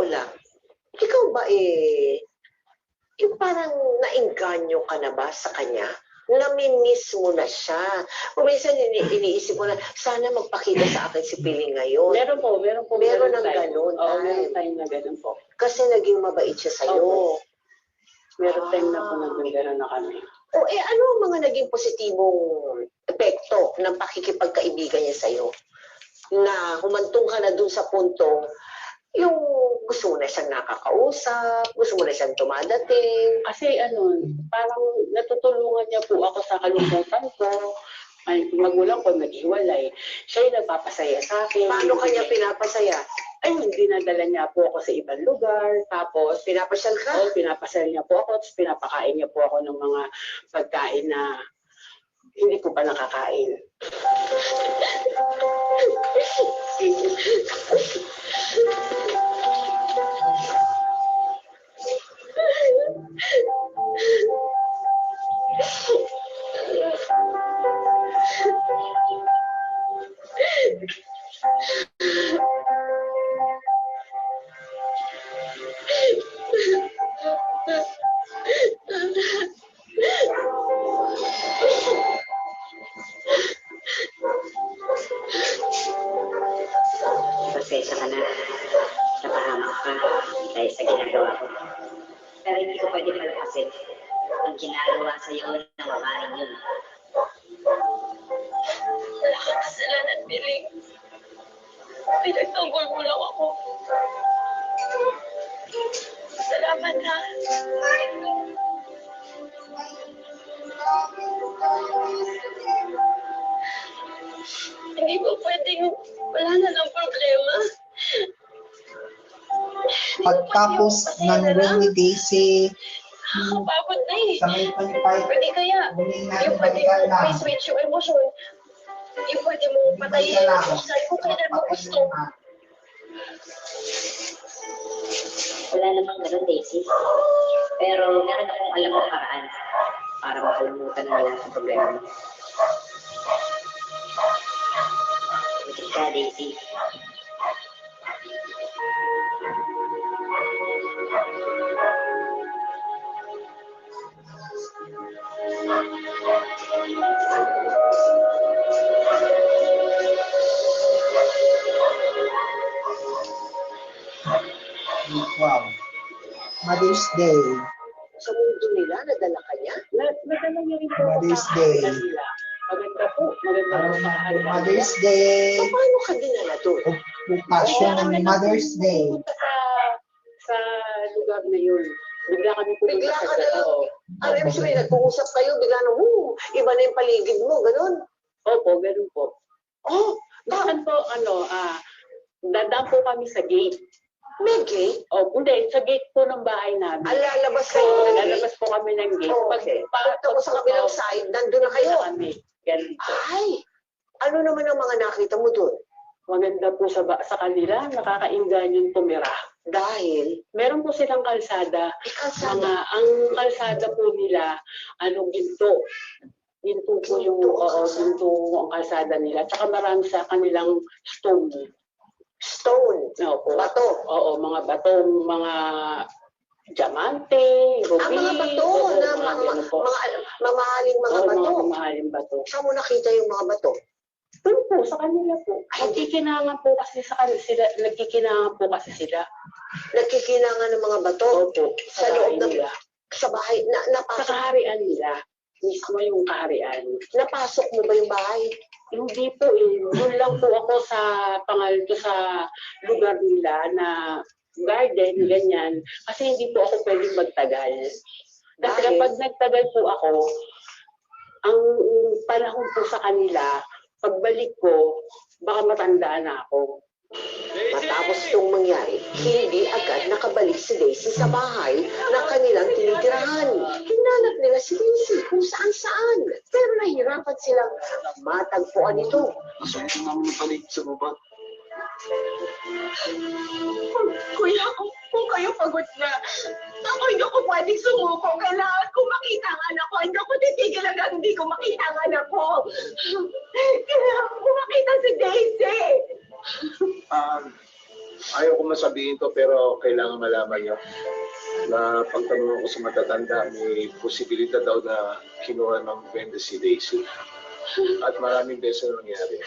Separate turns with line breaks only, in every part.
lang, ikaw ba yung parang naengganyo ka na ba sa kanya? Namimiss mo na siya. O minsan iniisip mo na, sana magpakita sa akin si Piling ngayon.
Meron po.
Meron ng ganun.
Oo, meron time na ganun po.
Kasi naging mabait siya sa'yo.
Oo. Meron time na po naging ganun na kami.
O ano ang mga naging positibong epekto ng pakikipagkaibigan niya sa'yo? Na humantong ka na dun sa punto, yung gusto mo na siyang nakakausap, gusto mo na siyang dumadating.
Kasi parang natutulungan niya po ako sa kalungkutan ko. Ay, magulang ko naghiwalay. Siya yung nagpapasaya sa akin.
Paano kanya pinapasaya?
Ay, dinadala niya po ako sa ibang lugar. Tapos,
Pinapasyal ka?
oh, pinapasyal niya po ako. Tapos pinapakain niya po ako ng mga pagkain na hindi ko pa nakakain.
Pasensya ka na. Napahamak ka dahil sa ginagawa ko. Pero hindi ko pwede palapasin ang ginagawa sa iyo ng mamaring yun.
Wala kang kasalanan, Piling. Pinagtanggol mo lang ako. Salamat, ha? Hindi ba pwedeng wala na ng problema?
Pagtapos ng Rainy Daisy,
Nakakapagod na eh.
sa may panipay,
Pwede kaya,
huling natin
yung pwede
balikan
mo
lang.
may switch yung emosyon. Yung pwede mo patayin yung emotion kung kailan mo gusto.
Wala namang ganun, Daisy. Pero meron akong alam na paraan para makalimutan mo lahat ng problema mo. Buti ka, Daisy.
Wow. Mother's Day.
Sa mundo nila, nadala ka niya?
Nadala niya rin po
Mother's
sa
Day.
kanila. Maganda po. Maganda po sa kanila.
Mother's Day.
Paano ka dinala doon?
Okupasyon ng Mother's Day.
Pupunta sa lugar na yun. Bigla kami pupunta
Bigla
sa
ka na lang.
oo.
Ano ibig sabihin, nag-uusap kayo, bigla na, iba na yung paligid mo, ganun.
Opo, ganun po.
Oh,
Dahan po, dadaan po kami sa gate.
may gate?
O, hindi, sa gate po ng bahay namin.
Lalabas kayo ng gate?
Lalabas po kami ng gate.
Oh, okay. Pagpunta ko sa kabilang side, nandun na kayo.
kami. Ganun po.
Ay, ano naman ang mga nakita mo doon?
Maganda po sa kanila, nakakainganyo tumira.
Dahil,
Meron po silang kalsada.
ikalsada.
Ang kalsada po nila, ginto. Ginto po yung, ginto ang kalsada nila. Tsaka marami sa kanilang stone.
Stone.
Opo.
Bato.
Oo, mga bato, mga diamante, ruby.
Mga bato
oo,
na
ganun po.
mamahaling mga
Oo,
bato.
mga mamahaling bato.
Saan mo nakita yung mga bato?
Doon po, sa kanila po. Nagkikinangan po kasi sa kanila sila. Nagkikinangan po kasi sila.
Nagkikinangan ng mga bato?
Opo,
Sa loob ng,
nila.
sa bahay,
Sa
napasok,
kaharian nila. Mismo yung kaharian.
napasok mo ba yung bahay?
Hindi po eh. Doon lang po ako sa sa lugar nila na garden, ganyan. Kasi hindi po ako pwedeng magtagal. Kasi
Bakit?
kapag nagtagal po ako, ang panahon po sa kanila, pagbalik ko, baka matanda na ako.
Matapos itong mangyari, hindi agad nakabalik si Daisy sa bahay na kanilang tinitirahan. Hinanap nila si Daisy kung saan-saan. Pero nahirapan silang matagpuan ito.
Gusto ko naman balik sa baba.
Kuya, kung kayo pagod na, ako hindi ako pwedeng sumuko. Kailangan ko makita ang anak ko. Hindi ako titigil hanggang hindi ko makita ang anak ko. Kailangan ko makita si Daisy.
Ayaw ko masabihin to pero kailangan malaman niyo na pagtanong ko sa matatanda, may posibilidad daw na kinuha ng benda si Daisy. At maraming beses na nangyari.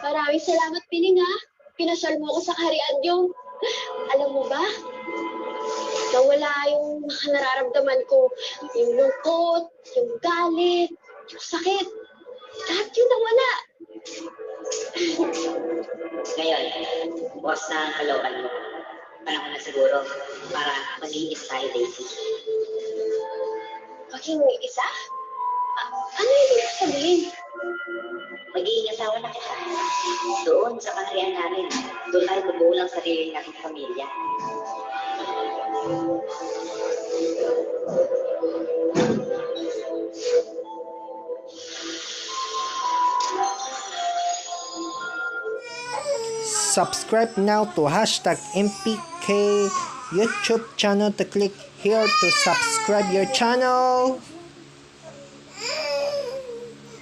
Maraming salamat, Piling, ha. Pinasal mo ako sa kaharian yung... Alam mo ba? Nawala yung nararamdaman ko. Yung lungkot, yung galit, yung sakit. Lahat yun nawala.
Ngayon, bukas na ang kaloban mo. Panahon na siguro para mag-iis tayo, Daisy.
Maging isa? Ano yung ibig sabihin?
Magiging asawa na kita. Doon sa kaharian namin, doon tayo bubuo ng sarili nating pamilya.
Subscribe now to #MPK YouTube channel to click here to subscribe your channel.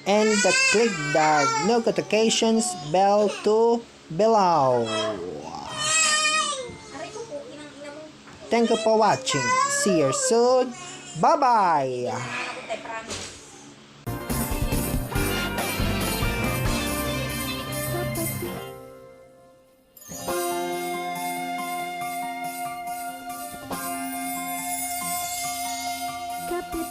And click the notifications bell to below. Thank you for watching. See you soon. Bye-bye.
Kapit.